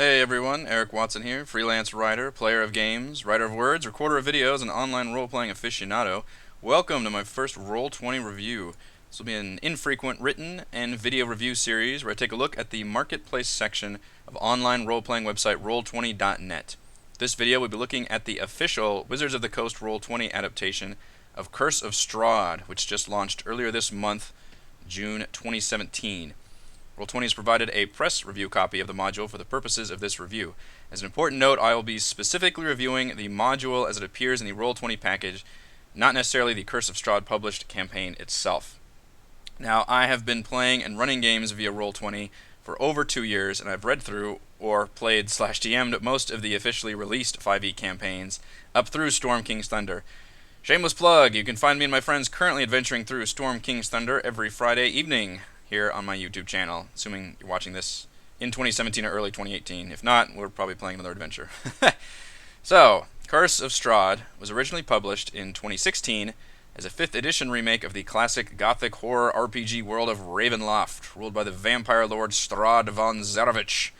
Hey everyone, Eric Watson here, freelance writer, player of games, writer of words, recorder of videos, and online role-playing aficionado. Welcome to my first Roll20 review. This will be an infrequent written and video review series where I take a look at the marketplace section of online role-playing website Roll20.net. This video we'll be looking at the official Wizards of the Coast Roll20 adaptation of Curse of Strahd, which just launched earlier this month, June 2017. Roll20 has provided a press review copy of the module for the purposes of this review. As an important note, I will be specifically reviewing the module as it appears in the Roll20 package, not necessarily the Curse of Strahd published campaign itself. Now, I have been playing and running games via Roll20 for over 2 years, and I've read through or played/DM'd most of the officially released 5e campaigns up through Storm King's Thunder. Shameless plug, you can find me and my friends currently adventuring through Storm King's Thunder every Friday evening here on my YouTube channel, assuming you're watching this in 2017 or early 2018. If not, we're probably playing another adventure. So, Curse of Strahd was originally published in 2016 as a 5th edition remake of the classic gothic horror RPG world of Ravenloft, ruled by the vampire lord Strahd von Zarovich.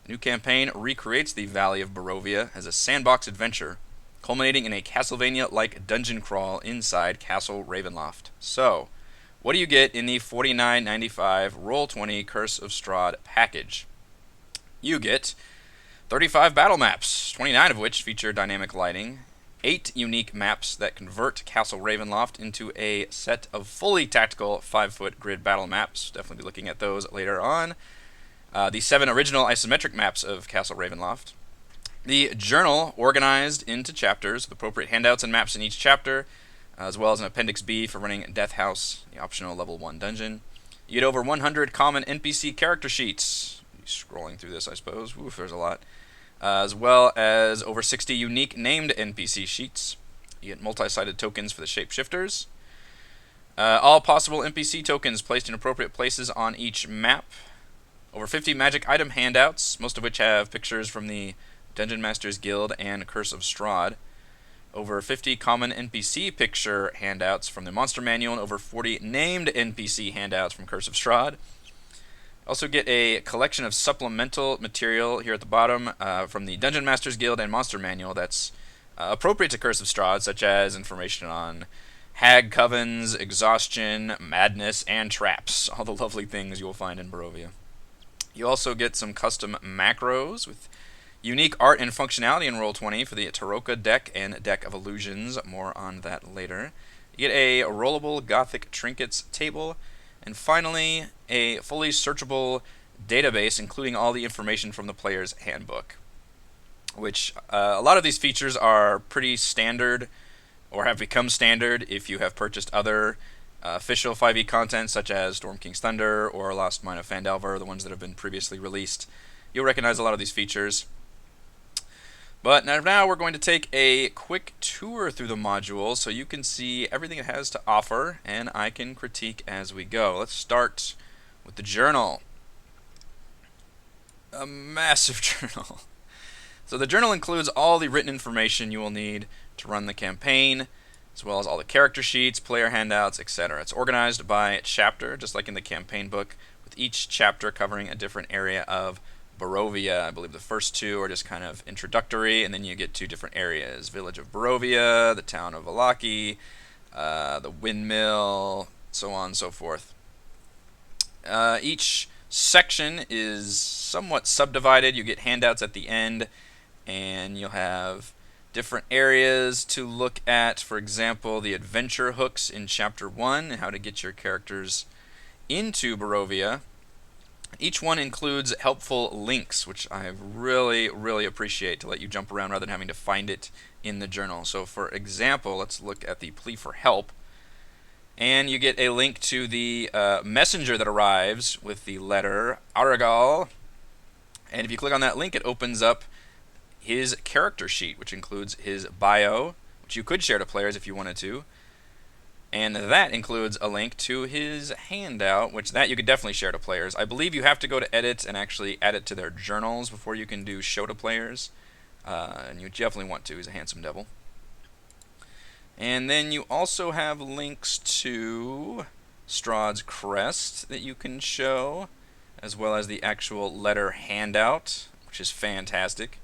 The new campaign recreates the Valley of Barovia as a sandbox adventure, culminating in a Castlevania-like dungeon crawl inside Castle Ravenloft. So, what do you get in the $49.95 Roll20 Curse of Strahd package? You get 35 battle maps, 29 of which feature dynamic lighting, 8 unique maps that convert Castle Ravenloft into a set of fully tactical 5-foot grid battle maps. Definitely be looking at those later on. The 7 original isometric maps of Castle Ravenloft. The journal organized into chapters with appropriate handouts and maps in each chapter, as well as an Appendix B for running Death House, the optional Level 1 dungeon. You get over 100 common NPC character sheets. Scrolling through this, I suppose. Oof, there's a lot. As well as over 60 unique named NPC sheets. You get multi-sided tokens for the shapeshifters. All possible NPC tokens placed in appropriate places on each map. Over 50 magic item handouts, most of which have pictures from the Dungeon Masters Guild and Curse of Strahd. Over 50 common NPC picture handouts from the Monster Manual, and over 40 named NPC handouts from Curse of Strahd. Also get a collection of supplemental material here at the bottom from the Dungeon Masters Guild and Monster Manual that's appropriate to Curse of Strahd, such as information on hag covens, exhaustion, madness, and traps. All the lovely things you will find in Barovia. You also get some custom macros with unique art and functionality in Roll20 for the Taroka deck and Deck of Illusions. More on that later. You get a rollable Gothic trinkets table. And finally, a fully searchable database including all the information from the player's handbook. Which, a lot of these features are pretty standard, or have become standard if you have purchased other official 5e content such as Storm King's Thunder or Lost Mine of Phandelver, the ones that have been previously released. You'll recognize a lot of these features. But now we're going to take a quick tour through the module so you can see everything it has to offer, and I can critique as we go. Let's start with the journal. A massive journal. So the journal includes all the written information you will need to run the campaign, as well as all the character sheets, player handouts, etc. It's organized by chapter, just like in the campaign book, with each chapter covering a different area of Barovia. I believe the first 2 are just kind of introductory, and then you get 2 different areas. Village of Barovia, the town of Valaki, the windmill, so on and so forth. Each section is somewhat subdivided. You get handouts at the end, and you'll have different areas to look at. For example, the adventure hooks in Chapter 1, and how to get your characters into Barovia. Each one includes helpful links, which I really, really appreciate, to let you jump around rather than having to find it in the journal. So for example, let's look at the plea for help. And you get a link to the messenger that arrives with the letter Aragal. And if you click on that link, it opens up his character sheet, which includes his bio, which you could share to players if you wanted to. And that includes a link to his handout, which that you could definitely share to players. I believe you have to go to edit and actually add it to their journals before you can do show to players. And you definitely want to. He's a handsome devil. And then you also have links to Strahd's crest that you can show, as well as the actual letter handout. which is fantastic.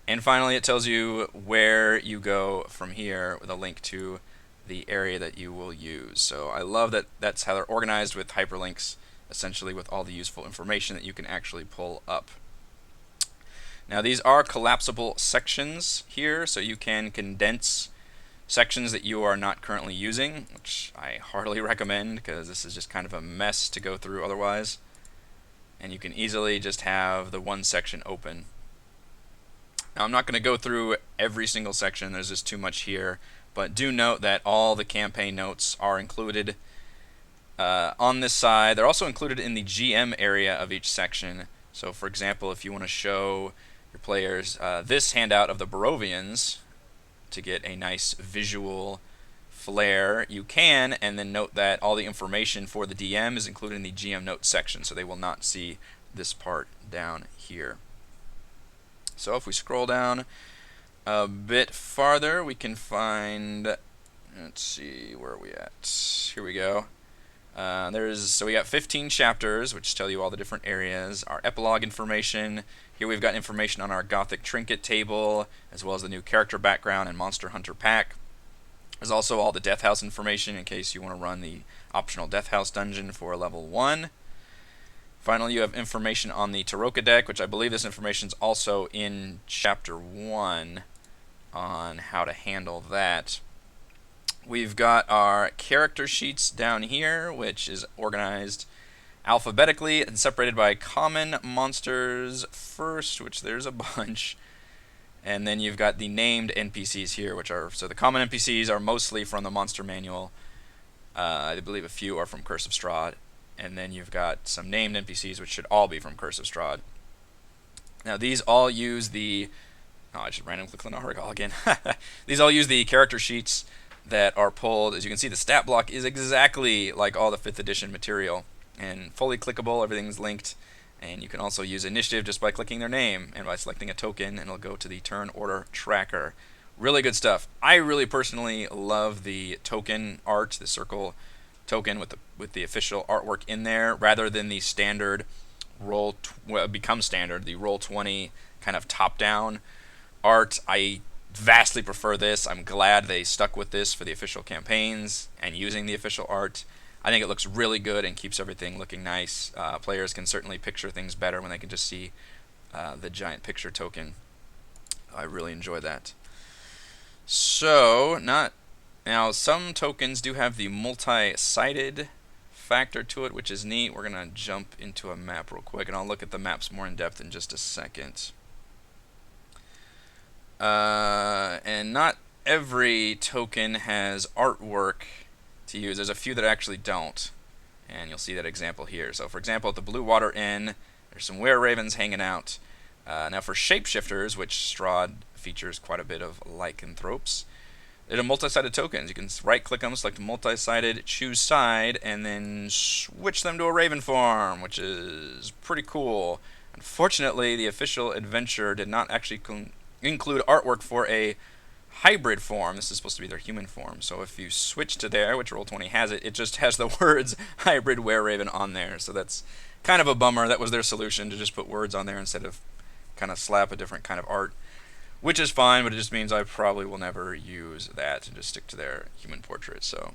And finally, it tells you where you go from here with a link to the area that you will use. So I love that that's how they're organized with hyperlinks, essentially with all the useful information that you can actually pull up. Now these are collapsible sections here, so you can condense sections that you are not currently using, which I heartily recommend because this is just kind of a mess to go through otherwise. And you can easily just have the one section open. Now I'm not going to go through every single section, there's just too much here, but do note that all the campaign notes are included on this side. They're also included in the GM area of each section. So for example, if you want to show your players this handout of the Barovians to get a nice visual flair, you can, and then note that all the information for the DM is included in the GM notes section, so they will not see this part down here. So if we scroll down a bit farther, we can find, let's see, where are we at? Here we go. So we got 15 chapters, which tell you all the different areas. Our epilogue information. Here we've got information on our Gothic trinket table, as well as the new character background and Monster Hunter pack. There's also all the Death House information in case you want to run the optional Death House dungeon for level 1. Finally, you have information on the Taroka deck, which I believe this information is also in Chapter 1 on how to handle that. We've got our character sheets down here, which is organized alphabetically and separated by common monsters first, which there's a bunch. And then you've got the named NPCs here, which are, so the common NPCs are mostly from the monster manual. I believe a few are from Curse of Strahd. And then you've got some named NPCs, which should all be from Curse of Strahd. Now these all use the, I should randomly click on the article again. These all use the character sheets that are pulled. As you can see, the stat block is exactly like all the 5th edition material and fully clickable. Everything's linked, and you can also use initiative just by clicking their name and by selecting a token, and it'll go to the turn order tracker. Really good stuff. I really personally love the token art, the circle token with the official artwork in there, rather than the standard become standard, the Roll20 kind of top-down art. I vastly prefer this. I'm glad they stuck with this for the official campaigns and using the official art. I think it looks really good and keeps everything looking nice. Players can certainly picture things better when they can just see the giant picture token. I really enjoy that. So, now some tokens do have the multi-sided factor to it, which is neat. We're going to jump into a map real quick, and I'll look at the maps more in depth in just a second. And not every token has artwork to use. There's a few that actually don't, and you'll see that example here. So for example, at the Blue Water Inn, there's some were-ravens hanging out. Now for shapeshifters, which Strahd features quite a bit of lycanthropes, they're multi-sided tokens. You can right-click them, select multi-sided, choose side, and then switch them to a raven form, which is pretty cool. Unfortunately, the official adventure did not actually include artwork for a hybrid form. This is supposed to be their human form. So if you switch to there, which Roll20 has it, it just has the words hybrid were-raven on there. So that's kind of a bummer. That was their solution, to just put words on there instead of kind of slap a different kind of art, which is fine, but it just means I probably will never use that and just stick to their human portrait. So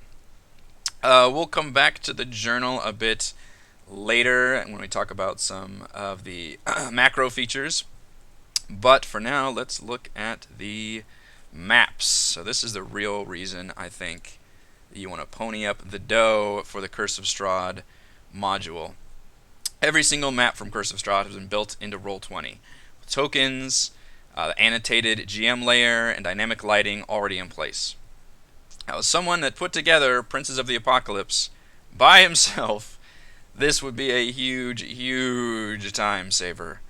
we'll come back to the journal a bit later when we talk about some of the macro features. But for now, let's look at the maps. So this is the real reason I think that you want to pony up the dough for the Curse of Strahd module. Every single map from Curse of Strahd has been built into Roll20. Tokens, the annotated GM layer, and dynamic lighting already in place. Now, as someone that put together Princes of the Apocalypse by himself, this would be a huge, huge time saver.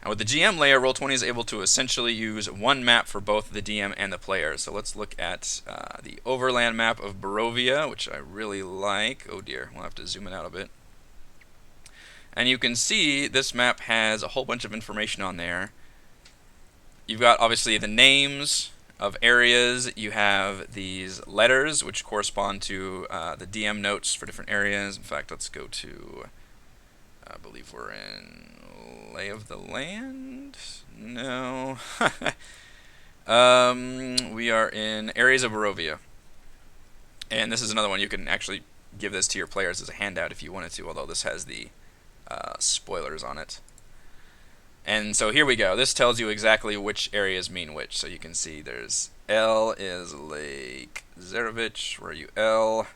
Now, with the GM layer, Roll20 is able to essentially use one map for both the DM and the player. So let's look at the overland map of Barovia, which I really like. Oh dear, we'll have to zoom it out a bit. And you can see this map has a whole bunch of information on there. You've got obviously the names of areas. You have these letters which correspond to the DM notes for different areas. In fact, let's go to I believe we're in Lay of the Land? No. We are in Areas of Barovia. And this is another one you can actually give this to your players as a handout if you wanted to, although this has the spoilers on it. And so here we go. This tells you exactly which areas mean which. So you can see there's L is Lake Zarevich. Where are you, L?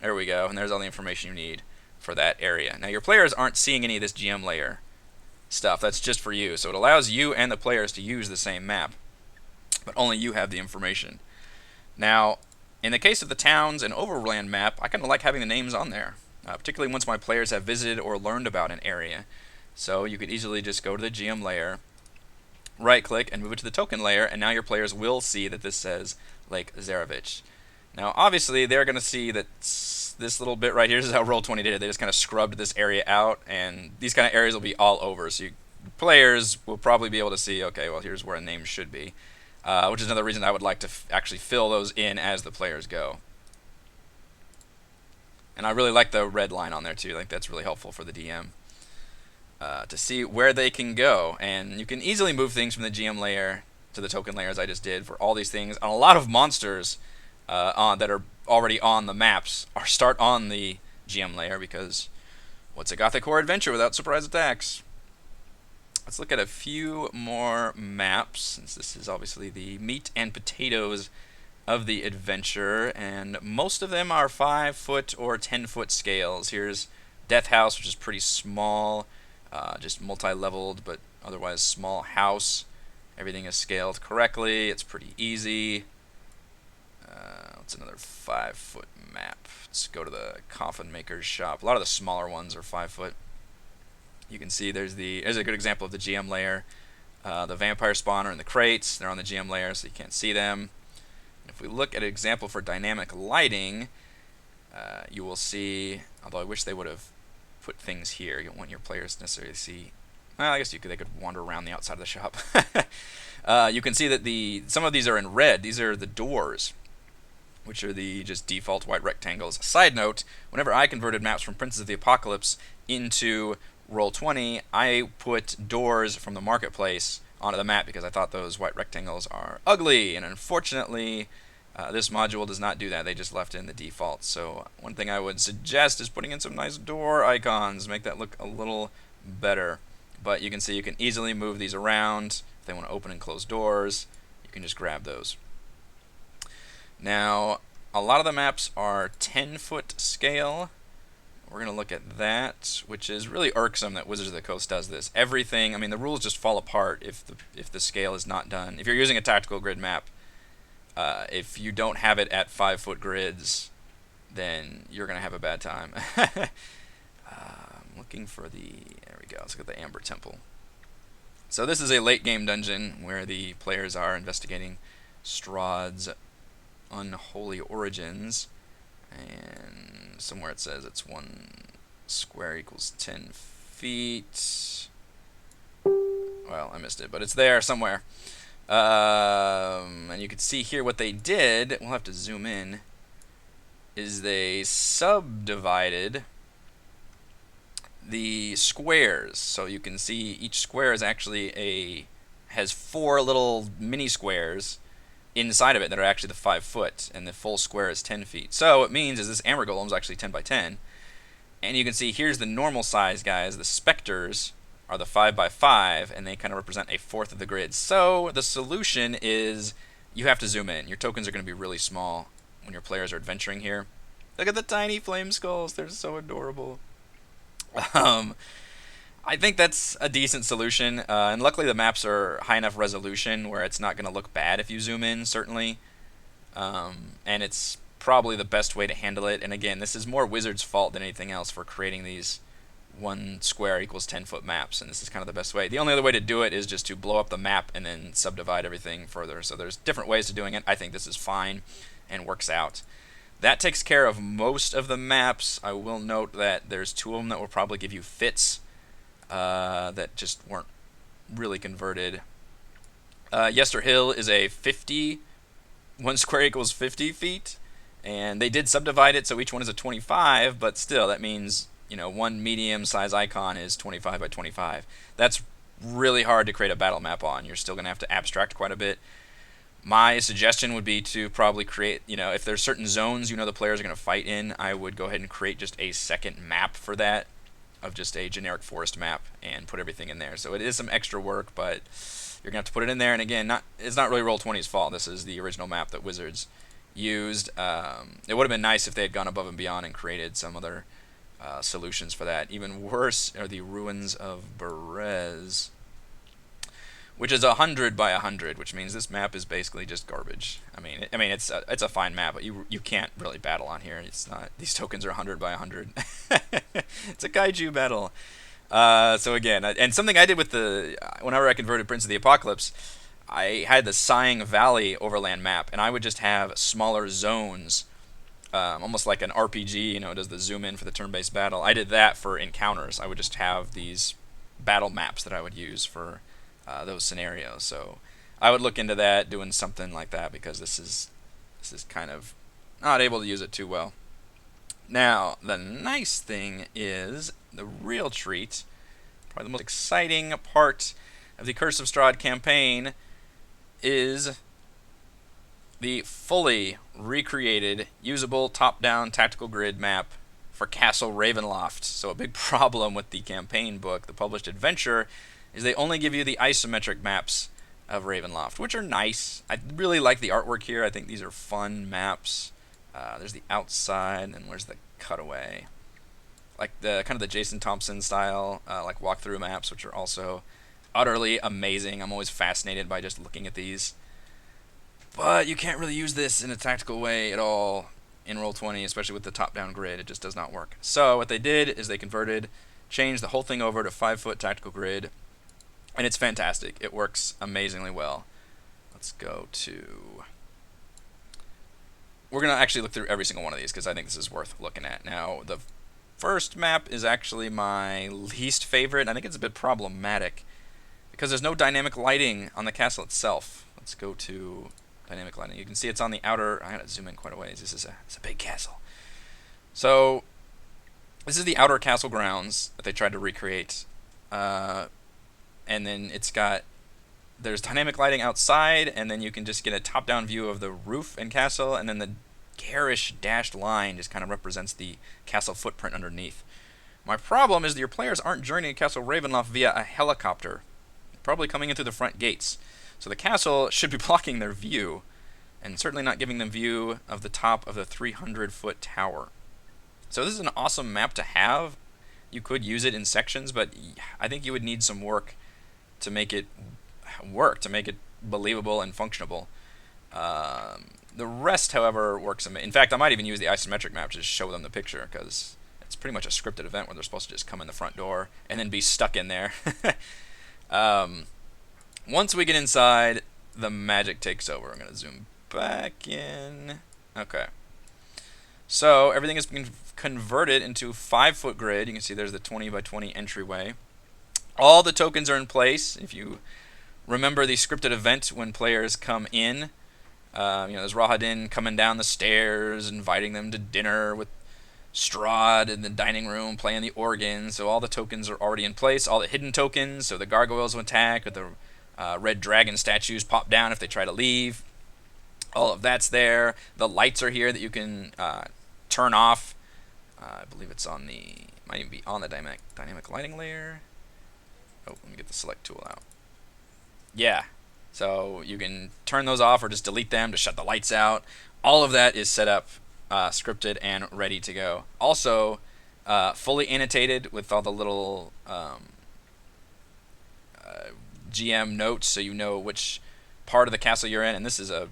There we go. And there's all the information you need for that area. Now your players aren't seeing any of this GM layer stuff. That's just for you. So it allows you and the players to use the same map, but only you have the information. Now, in the case of the towns and overland map, I kind of like having the names on there, particularly once my players have visited or learned about an area. So you could easily just go to the GM layer, right-click, and move it to the token layer, and now your players will see that this says Lake Zarevich. Now, obviously, they're going to see that this little bit right here, this is how Roll20 did it. They just kind of scrubbed this area out, and these kind of areas will be all over. So players will probably be able to see, okay, well, here's where a name should be, which is another reason I would like to actually fill those in as the players go. And I really like the red line on there, too. I think that's really helpful for the DM. To see where they can go, and you can easily move things from the GM layer to the token layer as I just did for all these things. And a lot of monsters that are already on the maps start on the GM layer, because what's a Gothic horror adventure without surprise attacks? Let's look at a few more maps, since this is obviously the meat and potatoes of the adventure, and most of them are 5-foot or 10-foot scales. Here's Death House, which is pretty small. Just multi-leveled, but otherwise small house. Everything is scaled correctly. It's pretty easy. What's another 5-foot map? Let's go to the Coffin Maker's shop. A lot of the smaller ones are 5-foot. You can see there's a good example of the GM layer. The vampire spawner and the crates, they're on the GM layer, so you can't see them. If we look at an example for dynamic lighting, you will see, although I wish they would have put things here. You don't want your players necessarily to see. Well, I guess they could wander around the outside of the shop. You can see that some of these are in red. These are the doors, which are the just default white rectangles. Side note, whenever I converted maps from Princes of the Apocalypse into Roll20, I put doors from the marketplace onto the map because I thought those white rectangles are ugly, and unfortunately this module does not do that. They just left in the default. So one thing I would suggest is putting in some nice door icons, make that look a little better. But you can see you can easily move these around. If they want to open and close doors, you can just grab those. Now, a lot of the maps are 10-foot scale. We're going to look at that, which is really irksome that Wizards of the Coast does this. Everything, I mean, the rules just fall apart if the scale is not done. If you're using a tactical grid map, if you don't have it at 5-foot grids, then you're going to have a bad time. I'm looking for there we go, let's look at the Amber Temple. So this is a late game dungeon where the players are investigating Strahd's unholy origins. And somewhere it says it's 1 square equals 10 feet. Well, I missed it, but it's there somewhere. And you can see here what they did, we'll have to zoom in, is they subdivided the squares. So you can see each square is actually has 4 little mini squares inside of it that are actually the 5-foot, and the full square is 10 feet. So it means is this Amber Golem is actually 10 by 10. And you can see here's the normal size guys, the Spectres are the 5 by 5, and they kind of represent a fourth of the grid. So the solution is you have to zoom in. Your tokens are going to be really small when your players are adventuring here. Look at the tiny flame skulls. They're so adorable. I think that's a decent solution, and luckily the maps are high enough resolution where it's not going to look bad if you zoom in, certainly. And it's probably the best way to handle it. And again, this is more Wizards' fault than anything else for creating these 1 square equals 10-foot maps, and this is kind of the best way. The only other way to do it is just to blow up the map and then subdivide everything further. So there's different ways of doing it. I think this is fine and works out. That takes care of most of the maps. I will note that there's 2 of them that will probably give you fits that just weren't really converted. Yester Hill is a 1 square equals 50 feet, and they did subdivide it so each one is a 25, but still that means one medium size icon is 25 by 25. That's really hard to create a battle map on. You're still going to have to abstract quite a bit. My suggestion would be to probably create, if there's certain zones the players are going to fight in, I would go ahead and create just a second map for that, of just a generic forest map, and put everything in there. So it is some extra work, but you're going to have to put it in there. And again, it's not really Roll20's fault. This is the original map that Wizards used. It would have been nice if they had gone above and beyond and created some other solutions for that. Even worse are the Ruins of Berez, which is 100 by 100, which means this map is basically just garbage. I mean, it's a fine map, but you can't really battle on here. It's not. These tokens are 100 by 100. It's a kaiju battle. So again, and something I did with whenever I converted Prince of the Apocalypse, I had the Sighing Valley overland map, and I would just have smaller zones, almost like an RPG. Does the zoom in for the turn-based battle. I did that for encounters. I would just have these battle maps that I would use for those scenarios. So I would look into that, doing something like that, because this is kind of not able to use it too well. Now, the nice thing is, the real treat, probably the most exciting part of the Curse of Strahd campaign, is the fully recreated, usable top-down tactical grid map for Castle Ravenloft. So a big problem with the campaign book, the published adventure, is they only give you the isometric maps of Ravenloft, which are nice. I really like the artwork here. I think these are fun maps. There's the outside, and where's the cutaway? Like the kind of the Jason Thompson style, like walkthrough maps, which are also utterly amazing. I'm always fascinated by just looking at these. But you can't really use this in a tactical way at all in Roll20, especially with the top-down grid. It just does not work. So what they did is they changed the whole thing over to 5-foot tactical grid, and it's fantastic. It works amazingly well. Let's go to... We're going to actually look through every single one of these, because I think this is worth looking at. Now, the first map is actually my least favorite. I think it's a bit problematic, because there's no dynamic lighting on the castle itself. Let's go to dynamic lighting. You can see it's on the outer... I gotta zoom in quite a ways. It's a big castle. So, this is the outer castle grounds that they tried to recreate. And then there's dynamic lighting outside, and then you can just get a top-down view of the roof and castle, and then the garish dashed line just kind of represents the castle footprint underneath. My problem is that your players aren't journeying Castle Ravenloft via a helicopter, probably coming in through the front gates. So the castle should be blocking their view, and certainly not giving them view of the top of the 300-foot tower. So this is an awesome map to have. You could use it in sections, but I think you would need some work to make it work, to make it believable and functionable. The rest, however, works. In fact, I might even use the isometric map to just show them the picture, because it's pretty much a scripted event where they're supposed to just come in the front door and then be stuck in there. Once we get inside, the magic takes over. I'm going to zoom back in. Okay. So everything has been converted into 5-foot grid. You can see there's the 20 by 20 entryway. All the tokens are in place. If you remember the scripted event when players come in, there's Rahadin coming down the stairs, inviting them to dinner with Strahd in the dining room, playing the organ. So all the tokens are already in place. All the hidden tokens, so the gargoyles will attack, or the red dragon statues pop down if they try to leave. All of that's there. The lights are here that you can turn off. I believe it's might even be on the dynamic lighting layer. Oh, let me get the select tool out. Yeah, so you can turn those off or just delete them to shut the lights out. All of that is set up, scripted, and ready to go. Also, fully annotated with all the little GM notes, so you know which part of the castle you're in. And this is a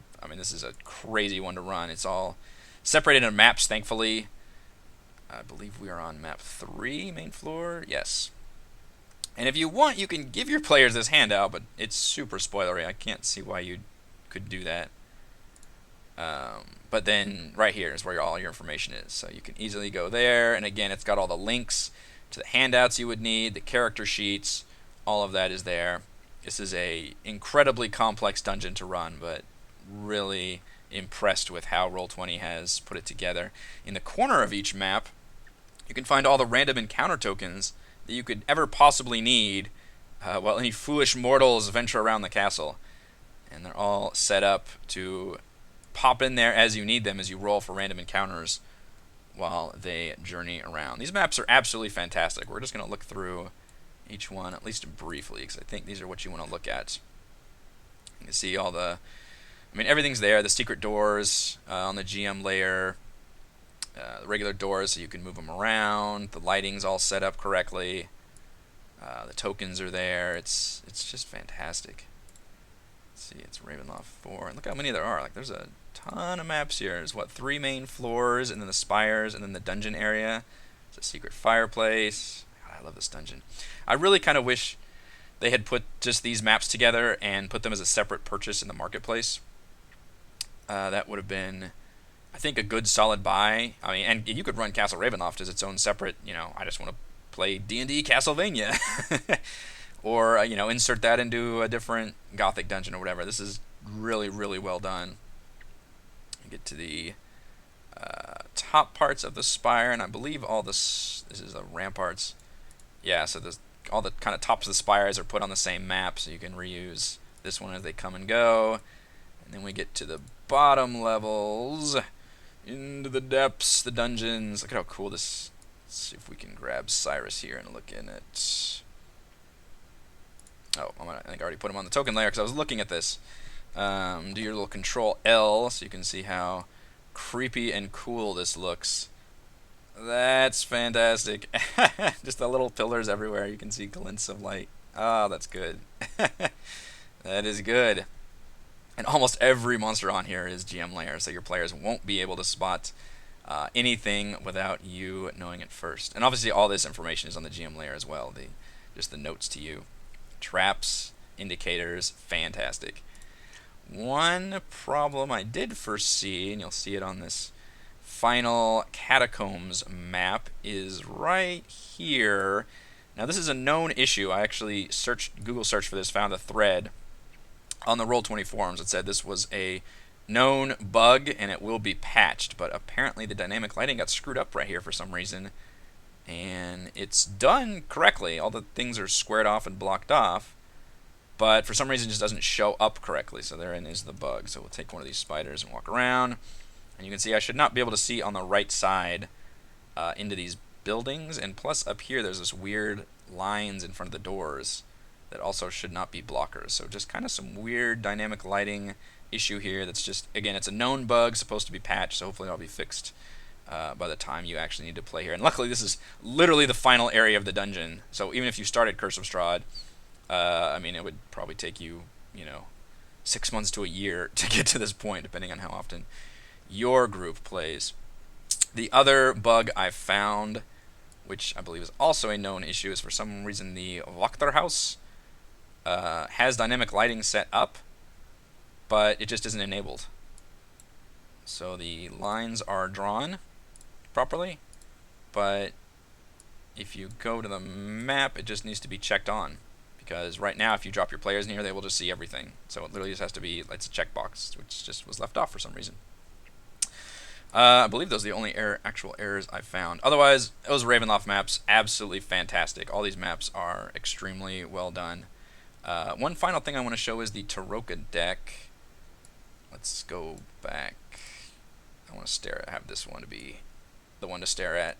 crazy one to run. It's all separated into maps, thankfully. I believe we are on map 3, main floor. Yes. And if you want, you can give your players this handout, but it's super spoilery. I can't see why you could do that. But then right here is where all your information is. So you can easily go there. And again, it's got all the links to the handouts you would need, the character sheets. All of that is there. This is a incredibly complex dungeon to run, but really impressed with how Roll20 has put it together. In the corner of each map, You can find all the random encounter tokens that you could ever possibly need while any foolish mortals venture around the castle. And they're all set up to pop in there as you need them as you roll for random encounters while they journey around. These maps are absolutely fantastic. We're just going to look through each one, at least briefly, because I think these are what you want to look at. You can see all the, everything's there. The secret doors on the GM layer, the regular doors so you can move them around. The lighting's all set up correctly. The tokens are there. It's just fantastic. Let's see, it's Ravenloft 4. And look how many there are. Like, there's a ton of maps here. There's, 3 main floors, and then the spires, and then the dungeon area. It's a secret fireplace. God, I love this dungeon. I really kind of wish they had put just these maps together and put them as a separate purchase in the marketplace. That would have been, I think, a good solid buy. And you could run Castle Ravenloft as its own separate, I just want to play D&D Castlevania. Or, insert that into a different Gothic dungeon or whatever. This is really, really well done. You get to the top parts of the spire, and I believe all this is the ramparts. Yeah, so all the kind of tops of the spires are put on the same map, so you can reuse this one as they come and go. And then we get to the bottom levels, into the depths, the dungeons. Look at how cool this. Let's see if we can grab Cyrus here and look in it. Oh, I think I already put him on the token layer because I was looking at this. Do your little Control L so you can see how creepy and cool this looks. That's fantastic. Just the little pillars everywhere. You can see glints of light. Oh, that's good. That is good. And almost every monster on here is GM layer, so your players won't be able to spot anything without you knowing it first. And obviously all this information is on the GM layer as well. Just the notes to you. Traps, indicators, fantastic. One problem I did foresee, and you'll see it on this final Catacombs map, is right here. Now this is a known issue. I actually Google searched for this, found a thread on the Roll20 forums that said this was a known bug and it will be patched, but apparently the dynamic lighting got screwed up right here for some reason. And it's done correctly. All the things are squared off and blocked off, but for some reason it just doesn't show up correctly. So therein is the bug. So we'll take one of these spiders and walk around, and you can see I should not be able to see on the right side into these buildings. And plus up here there's this weird lines in front of the doors that also should not be blockers. So just kind of some weird dynamic lighting issue here. That's just, again, it's a known bug, supposed to be patched. So hopefully it'll be fixed by the time you actually need to play here. And luckily this is literally the final area of the dungeon, so even if you started Curse of Strahd, it would probably take you, 6 months to a year to get to this point, depending on how often your group plays. The other bug I found, which I believe is also a known issue, is for some reason the Wachthaus has dynamic lighting set up, but it just isn't enabled. So the lines are drawn properly, but if you go to the map, it just needs to be checked on, because right now if you drop your players in here, they will just see everything. So it literally just has to be, it's a checkbox, which just was left off for some reason. I believe those are the only actual errors I found. Otherwise, those Ravenloft maps, absolutely fantastic. All these maps are extremely well done. One final thing I want to show is the Taroka deck. Let's go back. I want to have this one to be the one to stare at.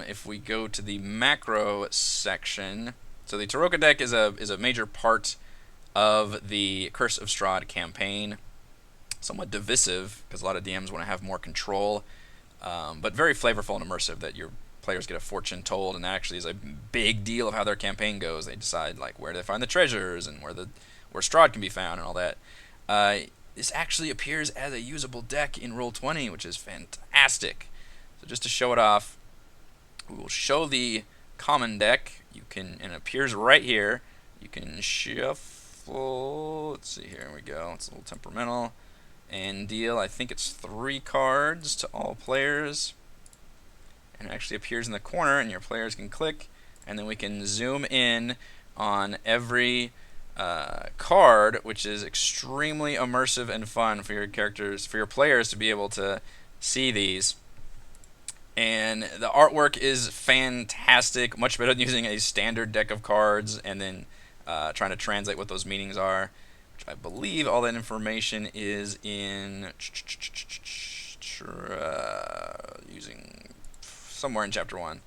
If we go to the macro section, so the Taroka deck is a major part of the Curse of Strahd campaign. Somewhat divisive, because a lot of DMs want to have more control, but very flavorful and immersive, that your players get a fortune told, and that actually is a big deal of how their campaign goes. They decide where they find the treasures and where Strahd can be found and all that. This actually appears as a usable deck in Roll20, which is fantastic. So just to show it off, we will show the common deck. And it appears right here. You can shuffle. Let's see, here we go. It's a little temperamental. And deal, I think it's 3 cards to all players. And it actually appears in the corner, and your players can click, and then we can zoom in on every card, which is extremely immersive and fun for your characters, for your players to be able to see these. And the artwork is fantastic, much better than using a standard deck of cards and then trying to translate what those meanings are. Which I believe all that information is in using somewhere in chapter 1.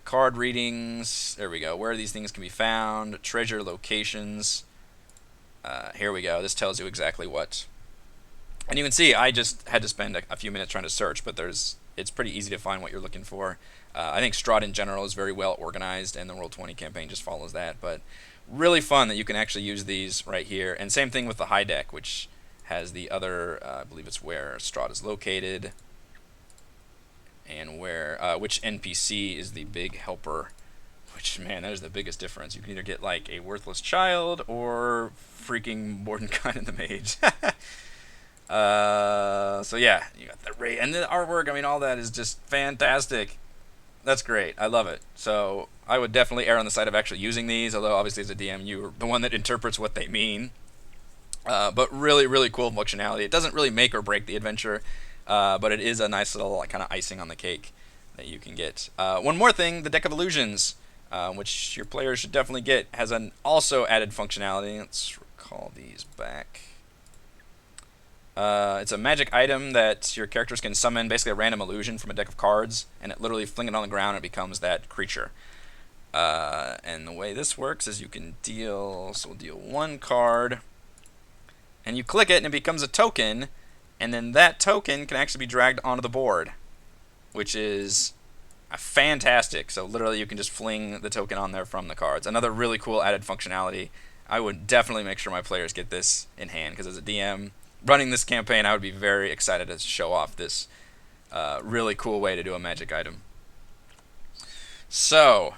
Card readings. There we go. Where these things can be found. Treasure locations. Here we go. This tells you exactly what. And you can see I just had to spend a few minutes trying to search, but it's pretty easy to find what you're looking for. I think Strahd in general is very well organized, and the Roll20 campaign just follows that. But really fun that you can actually use these right here. And same thing with the high deck, which has the other, I believe it's where Strahd is located, and where which NPC is the big helper. Which, man, that is the biggest difference. You can either get like a worthless child or freaking Mordenkainen and the Mage. So yeah, you got the rate and the artwork. I mean, all that is just fantastic. That's great. I love it. So I would definitely err on the side of actually using these. Although obviously as a DM, you're the one that interprets what they mean. But really, really cool functionality. It doesn't really make or break the adventure, but it is a nice little like, kind of icing on the cake that you can get. One more thing: the Deck of Illusions, which your players should definitely get, has an also added functionality. Let's recall these back. It's a magic item that your characters can summon, basically a random illusion from a deck of cards, and it literally fling it on the ground and it becomes that creature. And the way this works is you can deal, so we'll deal 1 card, and you click it and it becomes a token, and then that token can actually be dragged onto the board, which is fantastic. So literally you can just fling the token on there from the cards. Another really cool added functionality. I would definitely make sure my players get this in hand, because as a DM running this campaign, I would be very excited to show off this really cool way to do a magic item. So,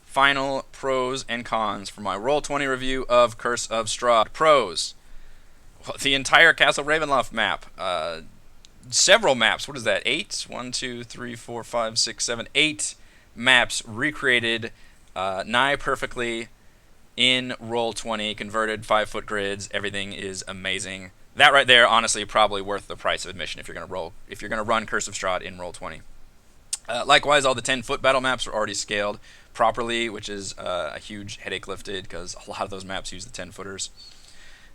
final pros and cons for my Roll20 review of Curse of Strahd. Pros: well, the entire Castle Ravenloft map. Several maps. What is that? 8? 1, 2, 3, 4, 5, 6, 7, 8 maps recreated nigh perfectly in Roll20, converted 5-foot grids. Everything is amazing. That right there, honestly, probably worth the price of admission if you're gonna run Curse of Strahd in Roll20. Likewise, all the 10-foot battle maps are already scaled properly, which is a huge headache lifted because a lot of those maps use the 10-footers.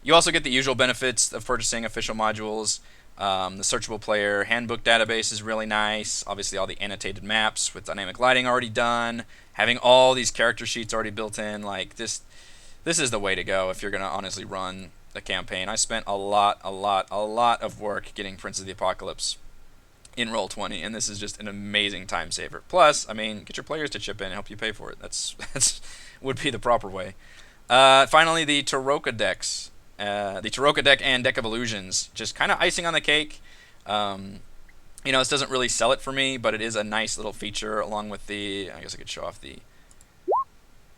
You also get the usual benefits of purchasing official modules. The searchable player handbook database is really nice. Obviously, all the annotated maps with dynamic lighting already done. Having all these character sheets already built in, like this is the way to go if you're gonna honestly run the campaign. I spent a lot of work getting Prince of the Apocalypse in Roll20, and this is just an amazing time saver. Plus, I mean, get your players to chip in and help you pay for it. That's would be the proper way. Finally, the Taroka decks. The Taroka deck and Deck of Illusions, just kind of icing on the cake. This doesn't really sell it for me, but it is a nice little feature along with the, I guess I could show off the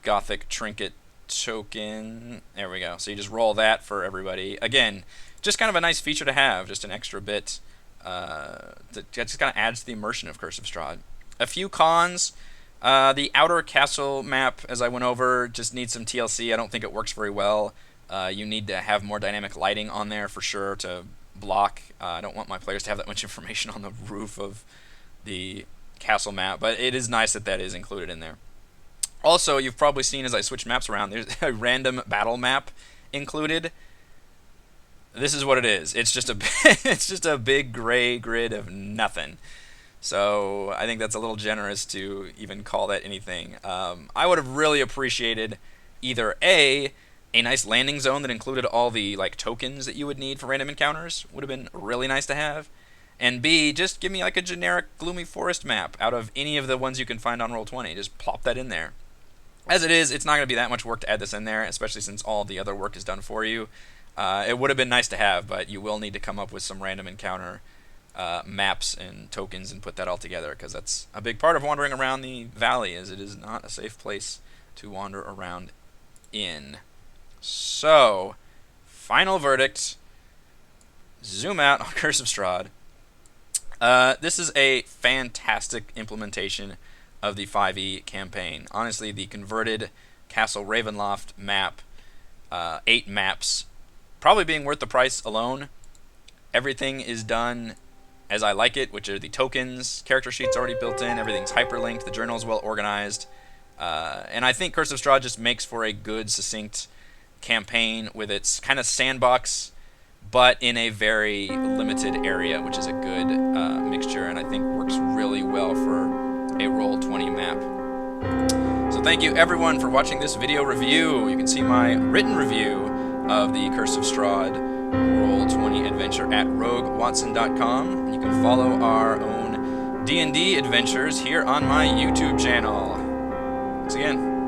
Gothic Trinket token. There we go. So you just roll that for everybody. Again, just kind of a nice feature to have, just an extra bit that just kind of adds to the immersion of Curse of Strahd. A few cons. The outer castle map, as I went over, just needs some TLC. I don't think it works very well. You need to have more dynamic lighting on there for sure to block. I don't want my players to have that much information on the roof of the castle map, but it is nice that that is included in there. Also, you've probably seen as I switch maps around, there's a random battle map included. This is what it is. It's just a big gray grid of nothing. So I think that's a little generous to even call that anything. I would have really appreciated either a nice landing zone that included all the like tokens that you would need for random encounters. Would have been really nice to have. And B, just give me like a generic Gloomy Forest map out of any of the ones you can find on Roll20. Just plop that in there. As it is, it's not going to be that much work to add this in there, especially since all the other work is done for you. It would have been nice to have, but you will need to come up with some random encounter maps and tokens and put that all together, because that's a big part of wandering around the valley, as it is not a safe place to wander around in. So, final verdict. Zoom out on Curse of Strahd. This is a fantastic implementation of the 5e campaign. Honestly, the converted Castle Ravenloft map, 8 maps, probably being worth the price alone. Everything is done as I like it, which are the tokens, character sheets already built in, everything's hyperlinked, the journal is well organized, and I think Curse of Strahd just makes for a good, succinct campaign with its kind of sandbox, but in a very limited area, which is a good mixture, and I think works really well for a Roll20 map. So thank you everyone for watching this video review. You can see my written review of the Curse of Strahd Roll20 adventure at roguewatson.com. You can follow our own D&D adventures here on my YouTube channel. Thanks again.